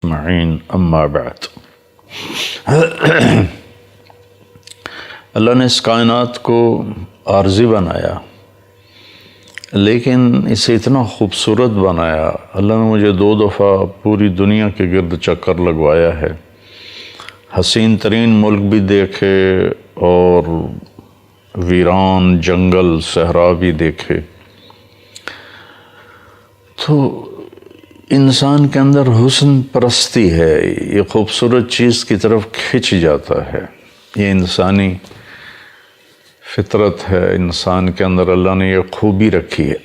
معین اما بعد۔ اللہ نے اس کائنات کو عارضی بنایا، لیکن اسے اتنا خوبصورت بنایا۔ اللہ نے مجھے 2 دفعہ پوری دنیا کے گرد چکر لگوایا ہے، حسین ترین ملک بھی دیکھے اور ویران جنگل صحرا بھی دیکھے۔ تو انسان کے اندر حسن پرستی ہے، یہ خوبصورت چیز کی طرف کھنچ جاتا ہے، یہ انسانی فطرت ہے، انسان کے اندر اللہ نے یہ خوبی رکھی ہے۔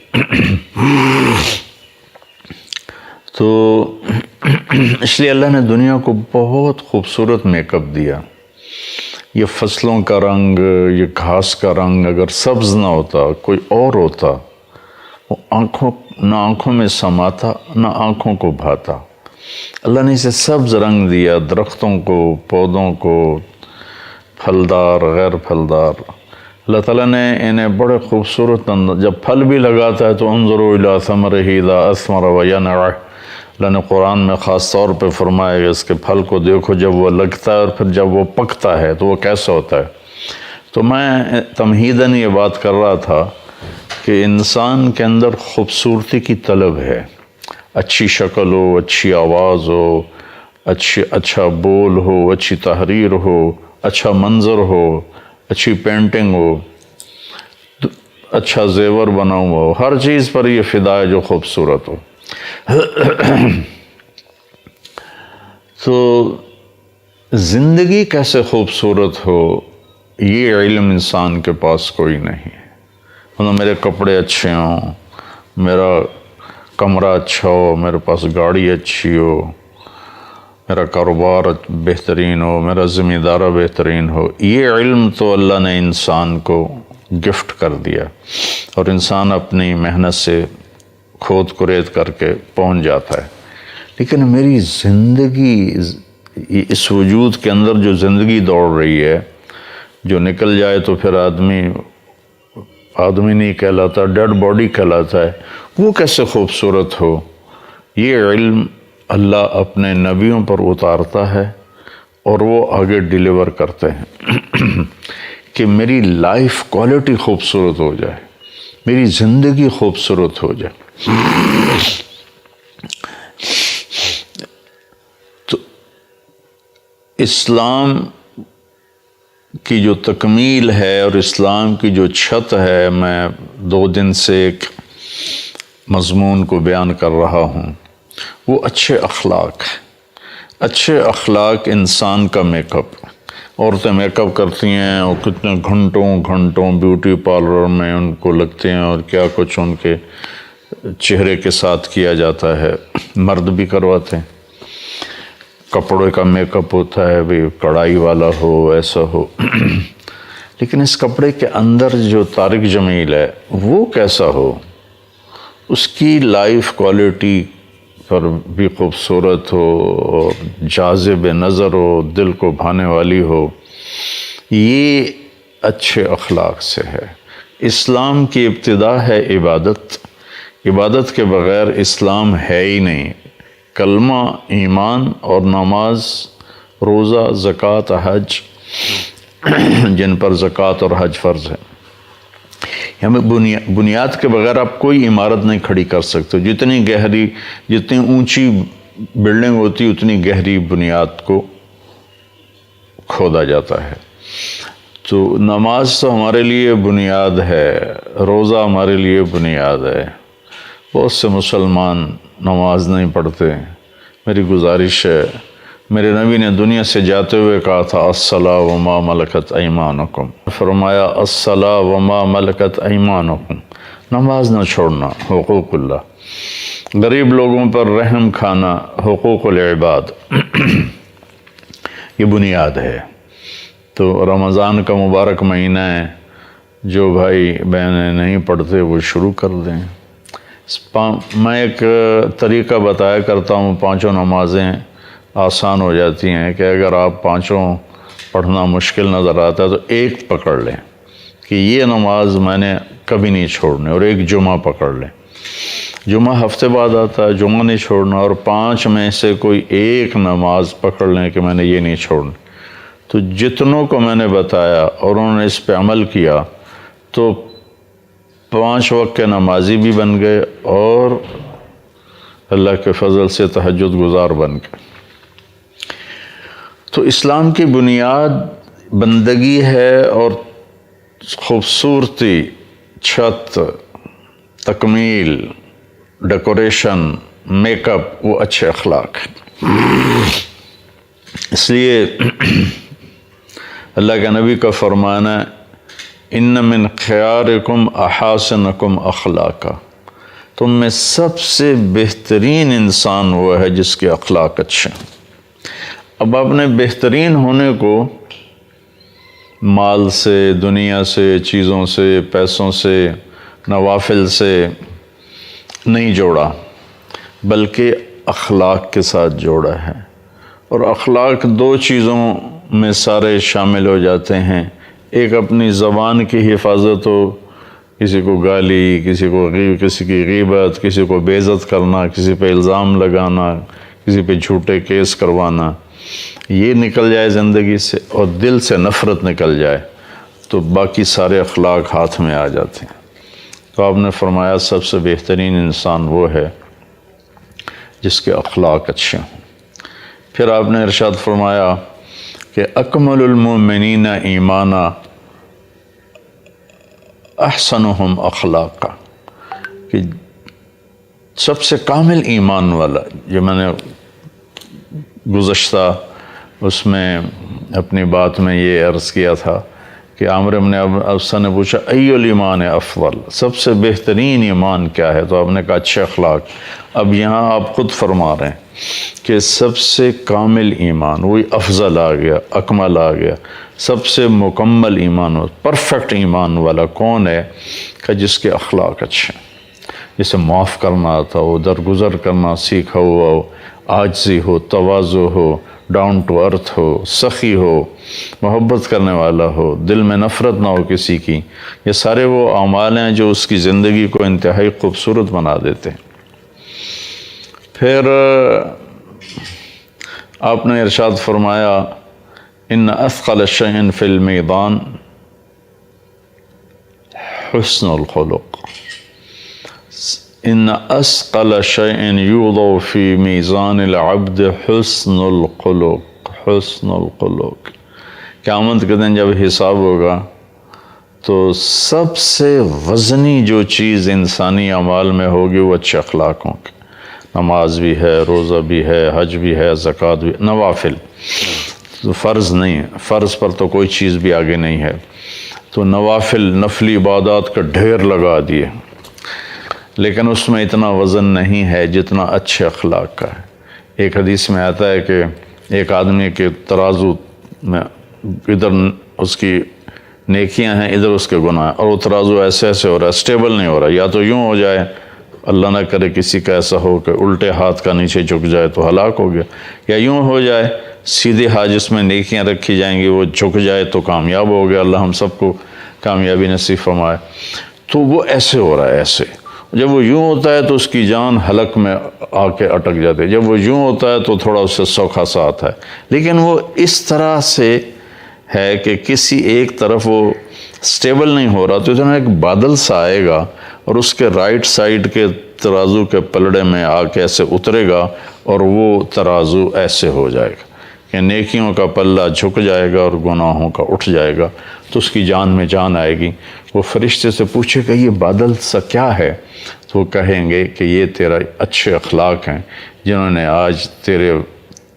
تو اس لیے اللہ نے دنیا کو بہت خوبصورت میک اپ دیا۔ یہ فصلوں کا رنگ، یہ گھاس کا رنگ اگر سبز نہ ہوتا، کوئی اور ہوتا، وہ نہ آنکھوں میں سماتا نہ آنکھوں کو بھاتا۔ اللہ نے اسے سبز رنگ دیا، درختوں کو، پودوں کو، پھلدار غیر پھلدار۔ اللہ تعالیٰ نے انہیں بڑے خوبصورت جب پھل بھی لگاتا ہے تو انظروا الی ثمرہ اذا اثمر وینع، اللہ نے قرآن میں خاص طور پہ فرمایا کہ اس کے پھل کو دیکھو جب وہ لگتا ہے اور پھر جب وہ پکتا ہے تو وہ کیسا ہوتا ہے۔ تو میں تمہیداً یہ بات کر رہا تھا کہ انسان کے اندر خوبصورتی کی طلب ہے، اچھی شکل ہو، اچھی آواز ہو، اچھا بول ہو، اچھی تحریر ہو، اچھا منظر ہو، اچھی پینٹنگ ہو، اچھا زیور بنا ہوا ہو، ہر چیز پر یہ فدا ہے جو خوبصورت ہو۔ تو زندگی کیسے خوبصورت ہو، یہ علم انسان کے پاس کوئی نہیں ہے۔ میرے کپڑے اچھے ہوں، میرا کمرہ اچھا ہو، میرے پاس گاڑی اچھی ہو، میرا کاروبار بہترین ہو، میرا ذمہ دارہ بہترین ہو، یہ علم تو اللہ نے انسان کو گفٹ کر دیا اور انسان اپنی محنت سے کھود کرید کر کے پہنچ جاتا ہے۔ لیکن میری زندگی، اس وجود کے اندر جو زندگی دوڑ رہی ہے، جو نکل جائے تو پھر آدمی نہیں کہلاتا، ڈیڈ باڈی کہلاتا ہے، وہ کیسے خوبصورت ہو، یہ علم اللہ اپنے نبیوں پر اتارتا ہے اور وہ آگے ڈیلیور کرتے ہیں کہ میری لائف کوالٹی خوبصورت ہو جائے، میری زندگی خوبصورت ہو جائے۔ تو اسلام کی جو تکمیل ہے اور اسلام کی جو چھت ہے، میں 2 دن سے ایک مضمون کو بیان کر رہا ہوں، وہ اچھے اخلاق ہے۔ اچھے اخلاق انسان کا میک اپ۔ عورتیں میک اپ کرتی ہیں اور کتنے گھنٹوں بیوٹی پارلر میں ان کو لگتے ہیں اور کیا کچھ ان کے چہرے کے ساتھ کیا جاتا ہے۔ مرد بھی کرواتے ہیں، کپڑے کا میک اپ ہوتا ہے، بھی کڑھائی والا ہو، ایسا ہو۔ لیکن اس کپڑے کے اندر جو طارق جمیل ہے وہ کیسا ہو، اس کی لائف کوالٹی پر بھی خوبصورت ہو اور جاذب نظر ہو، دل کو بھانے والی ہو، یہ اچھے اخلاق سے ہے۔ اسلام کی ابتدا ہے عبادت، عبادت کے بغیر اسلام ہے ہی نہیں۔ کلمہ، ایمان اور نماز، روزہ، زکوٰۃ، حج، جن پر زکوٰۃ اور حج فرض ہے۔ ہمیں بنیاد کے بغیر آپ کوئی عمارت نہیں کھڑی کر سکتے۔ جتنی اونچی بلڈنگ ہوتی اتنی گہری بنیاد کو کھودا جاتا ہے۔ تو نماز تو ہمارے لیے بنیاد ہے، روزہ ہمارے لیے بنیاد ہے۔ بہت سے مسلمان نماز نہیں پڑھتے۔ میری گزارش ہے، میرے نبی نے دنیا سے جاتے ہوئے کہا تھا الصلاۃ وما ملکت ایمانکم، فرمایا الصلاۃ وما ملکت ایمانکم، نماز نہ چھوڑنا، حقوق اللہ، غریب لوگوں پر رحم کھانا، حقوق العباد، یہ بنیاد ہے۔ تو رمضان کا مبارک مہینہ ہے، جو بھائی بہنیں نہیں پڑھتے وہ شروع کر دیں۔ میں ایک طریقہ بتایا کرتا ہوں، 5 نمازیں آسان ہو جاتی ہیں کہ اگر آپ 5 پڑھنا مشکل نظر آتا ہے تو ایک پکڑ لیں کہ یہ نماز میں نے کبھی نہیں چھوڑنی، اور ایک جمعہ پکڑ لیں۔ جمعہ ہفتے بعد آتا ہے، جمعہ نہیں چھوڑنا، اور 5 میں سے کوئی ایک نماز پکڑ لیں کہ میں نے یہ نہیں چھوڑنی۔ تو جتنوں کو میں نے بتایا اور انہوں نے اس پہ عمل کیا تو 5 وقت کے نمازی بھی بن گئے اور اللہ کے فضل سے تہجد گزار بن گئے۔ تو اسلام کی بنیاد بندگی ہے، اور خوبصورتی، چھت، تکمیل، ڈیکوریشن، میک اپ، وہ اچھے اخلاق ہیں۔ اس لیے اللہ کے نبی کا فرمانا ہے ان من خیارکم احاسنکم اخلاقا، تم میں سب سے بہترین انسان وہ ہے جس کے اخلاق اچھے ہیں۔ اب آپ نے بہترین ہونے کو مال سے، دنیا سے، چیزوں سے، پیسوں سے، نوافل سے نہیں جوڑا، بلکہ اخلاق کے ساتھ جوڑا ہے۔ اور اخلاق 2 چیزوں میں سارے شامل ہو جاتے ہیں، ایک اپنی زبان کی حفاظت ہو، کسی کو گالی، کسی کی غیبت، کسی کو بے عزت کرنا، کسی پہ الزام لگانا، کسی پہ جھوٹے کیس کروانا، یہ نکل جائے زندگی سے، اور دل سے نفرت نکل جائے تو باقی سارے اخلاق ہاتھ میں آ جاتے ہیں۔ تو آپ نے فرمایا سب سے بہترین انسان وہ ہے جس کے اخلاق اچھے ہوں۔ پھر آپ نے ارشاد فرمایا کہ اکمل المؤمنین ایمانا احسنہم اخلاقا، کہ سب سے کامل ایمان والا، جو میں نے گزشتہ اس میں اپنی بات میں یہ عرض کیا تھا کہ عامر بن ابسہ نے پوچھا ای الایمان افضل، سب سے بہترین ایمان کیا ہے؟ تو آپ نے کہا اچھے اخلاق۔ اب یہاں آپ خود فرما رہے ہیں کہ سب سے کامل ایمان، وہی افضل آ گیا، اکمل آ گیا، سب سے مکمل ایمان، پرفیکٹ ایمان والا کون ہے؟ کہ جس کے اخلاق اچھے، جسے معاف کرنا آتا ہو، درگزر کرنا سیکھا ہوا ہو، عاجزی ہو، تواضع ہو، ڈاؤن ٹو ارتھ ہو، سخی ہو، محبت کرنے والا ہو، دل میں نفرت نہ ہو کسی کی۔ یہ سارے وہ اعمال ہیں جو اس کی زندگی کو انتہائی خوبصورت بنا دیتے ہیں۔ پھر آپ نے ارشاد فرمایا ان اثقل شیء فی المیزان حسن الخلق، ان اثقل شیء یوضع فی میزان العبد حسن الخلق، حسن الخلق۔ قیامت کے دن جب حساب ہوگا تو سب سے وزنی جو چیز انسانی اعمال میں ہوگی وہ اچھے اخلاق ہوں گے۔ نماز بھی ہے، روزہ بھی ہے، حج بھی ہے، زکوٰۃ بھی، نوافل تو فرض نہیں، فرض پر تو کوئی چیز بھی آگے نہیں ہے، تو نوافل، نفلی عبادات کا ڈھیر لگا دیے، لیکن اس میں اتنا وزن نہیں ہے جتنا اچھے اخلاق کا ہے۔ ایک حدیث میں آتا ہے کہ ایک آدمی کے ترازو میں ادھر اس کی نیکیاں ہیں، ادھر اس کے گناہ ہیں، اور وہ ترازو ایسے ایسے ہو رہا ہے، اسٹیبل نہیں ہو رہا، یا تو یوں ہو جائے، اللہ نہ کرے کسی کا ایسا ہو کہ الٹے ہاتھ کا نیچے جھک جائے تو ہلاک ہو گیا، یا یوں ہو جائے سیدھے ہاتھ جس میں نیکیاں رکھی جائیں گی وہ جھک جائے تو کامیاب ہو گیا، اللہ ہم سب کو کامیابی نصیب فرمائے۔ تو وہ ایسے ہو رہا ہے، ایسے جب وہ یوں ہوتا ہے تو اس کی جان حلق میں آ کے اٹک جاتی ہے، جب وہ یوں ہوتا ہے تو تھوڑا اس سے سوکھا سا آتا ہے، لیکن وہ اس طرح سے ہے کہ کسی ایک طرف وہ سٹیبل نہیں ہو رہا، تو اتنا ایک بادل سا آئے گا اور اس کے رائٹ سائڈ کے ترازو کے پلڑے میں آ کے ایسے اترے گا اور وہ ترازو ایسے ہو جائے گا کہ نیکیوں کا پلہ جھک جائے گا اور گناہوں کا اٹھ جائے گا، تو اس کی جان میں جان آئے گی۔ وہ فرشتے سے پوچھے کہ یہ بادل سا کیا ہے؟ تو وہ کہیں گے کہ یہ تیرا اچھے اخلاق ہیں جنہوں نے آج تیرے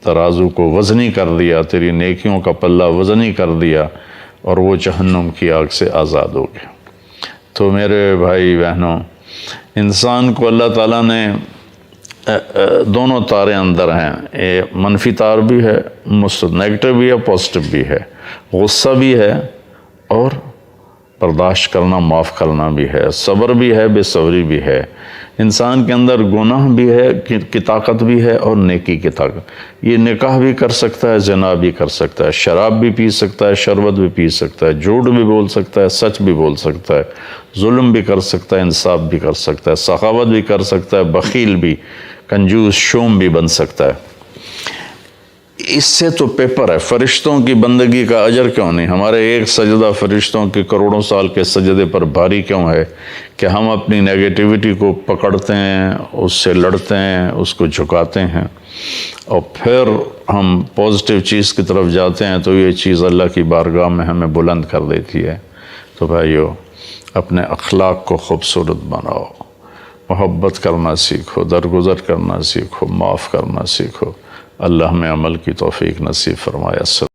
ترازو کو وزنی کر دیا، تیری نیکیوں کا پلہ وزنی کر دیا، اور وہ جہنم کی آگ سے آزاد ہو گیا۔ تو میرے بھائی بہنوں، انسان کو اللہ تعالیٰ نے دونوں تاریں اندر ہیں، منفی تار بھی ہے، نیگیٹو بھی ہے، پازیٹو بھی ہے، غصہ بھی ہے اور برداشت کرنا، معاف کرنا بھی ہے، صبر بھی ہے، بے صبری بھی ہے، انسان کے اندر گناہ بھی ہے کی طاقت بھی ہے اور نیکی کی طاقت. یہ نکاح بھی کر سکتا ہے، زنا بھی کر سکتا ہے، شراب بھی پی سکتا ہے، شربت بھی پی سکتا ہے، جھوٹ بھی بول سکتا ہے، سچ بھی بول سکتا ہے، ظلم بھی کر سکتا ہے، انصاف بھی کر سکتا ہے، سخاوت بھی کر سکتا ہے، بخیل بھی، کنجوس شوم بھی بن سکتا ہے. اس سے تو پیپر ہے. فرشتوں کی بندگی کا اجر کیوں نہیں؟ ہمارے ایک سجدہ فرشتوں کے کروڑوں سال کے سجدے پر بھاری کیوں ہے کہ ہم اپنی نیگیٹیوٹی کو پکڑتے ہیں، اس سے لڑتے ہیں، اس کو جھکاتے ہیں، اور پھر ہم پازیٹیو چیز کی طرف جاتے ہیں تو یہ چیز اللہ کی بارگاہ میں ہمیں بلند کر دیتی ہے. تو بھائیو، اپنے اخلاق کو خوبصورت بناؤ، محبت کرنا سیکھو، درگزر کرنا سیکھو، معاف کرنا سیکھو. اللہ ہمیں عمل کی توفیق نصیب فرمائے.